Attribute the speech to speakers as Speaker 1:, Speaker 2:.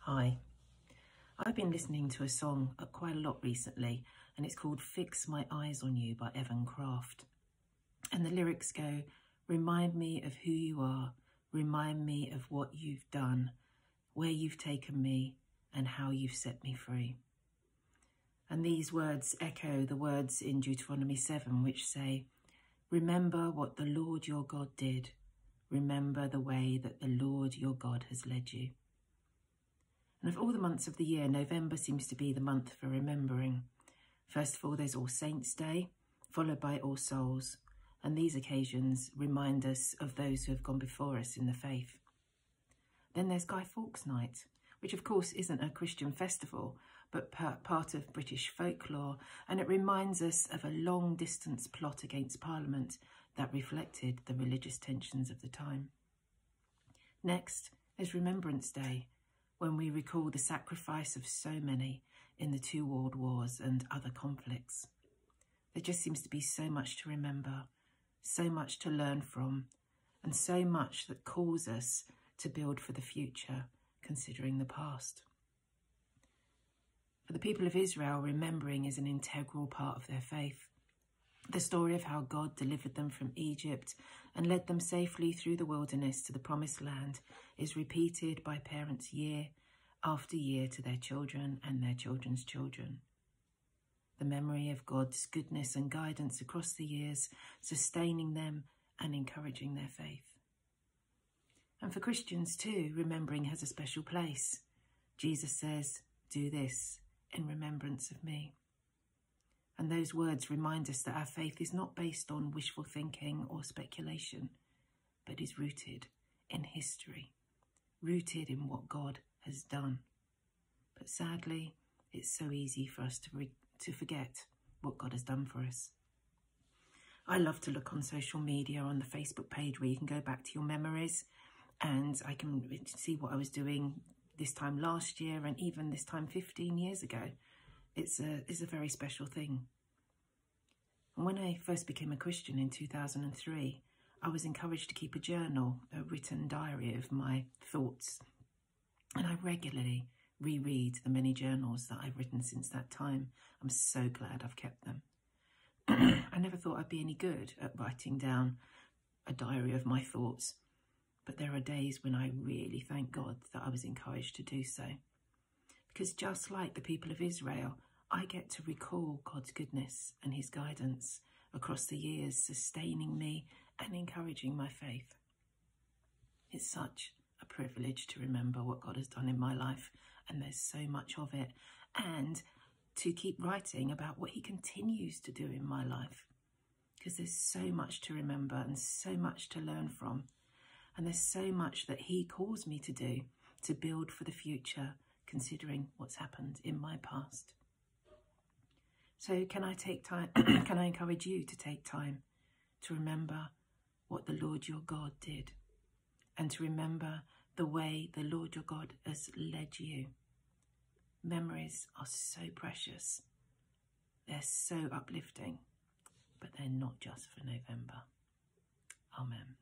Speaker 1: Hi, I've been listening to a song quite a lot recently, and it's called Fix My Eyes on You by Evan Craft. And the lyrics go, remind me of who you are, remind me of what you've done, where you've taken me, and how you've set me free. And these words echo the words in Deuteronomy 7, which say, remember what the Lord your God did. Remember the way that the Lord your God has led you. And of all the months of the year, November seems to be the month for remembering. First of all, there's All Saints' Day, followed by All Souls. And these occasions remind us of those who have gone before us in the faith. Then there's Guy Fawkes Night, which of course isn't a Christian festival, but part of British folklore. And it reminds us of a long-distance plot against Parliament that reflected the religious tensions of the time. Next, there's Remembrance Day, when we recall the sacrifice of so many in the 2 world wars and other conflicts. There just seems to be so much to remember, so much to learn from, and so much that calls us to build for the future, considering the past. For the people of Israel, remembering is an integral part of their faith. The story of how God delivered them from Egypt and led them safely through the wilderness to the promised land is repeated by parents year after year to their children and their children's children. The memory of God's goodness and guidance across the years, sustaining them and encouraging their faith. And for Christians too, remembering has a special place. Jesus says, do this in remembrance of me. And those words remind us that our faith is not based on wishful thinking or speculation, but is rooted in history, rooted in what God has done. But sadly, it's so easy for us to forget what God has done for us. I love to look on social media, on the Facebook page where you can go back to your memories, and I can see what I was doing this time last year and even this time 15 years ago. It's a very special thing. And when I first became a Christian in 2003, I was encouraged to keep a journal, a written diary of my thoughts. And I regularly reread the many journals that I've written since that time. I'm so glad I've kept them. I never thought I'd be any good at writing down a diary of my thoughts, but there are days when I really thank God that I was encouraged to do so. Because just like the people of Israel, I get to recall God's goodness and his guidance across the years, sustaining me and encouraging my faith. It's such a privilege to remember what God has done in my life, and there's so much of it, and to keep writing about what he continues to do in my life, because there's so much to remember and so much to learn from, and there's so much that he calls me to do to build for the future, considering what's happened in my past. So can I take time, can I encourage you to take time to remember what the Lord your God did, and to remember the way the Lord your God has led you. Memories are so precious. They're so uplifting, but they're not just for November. Amen.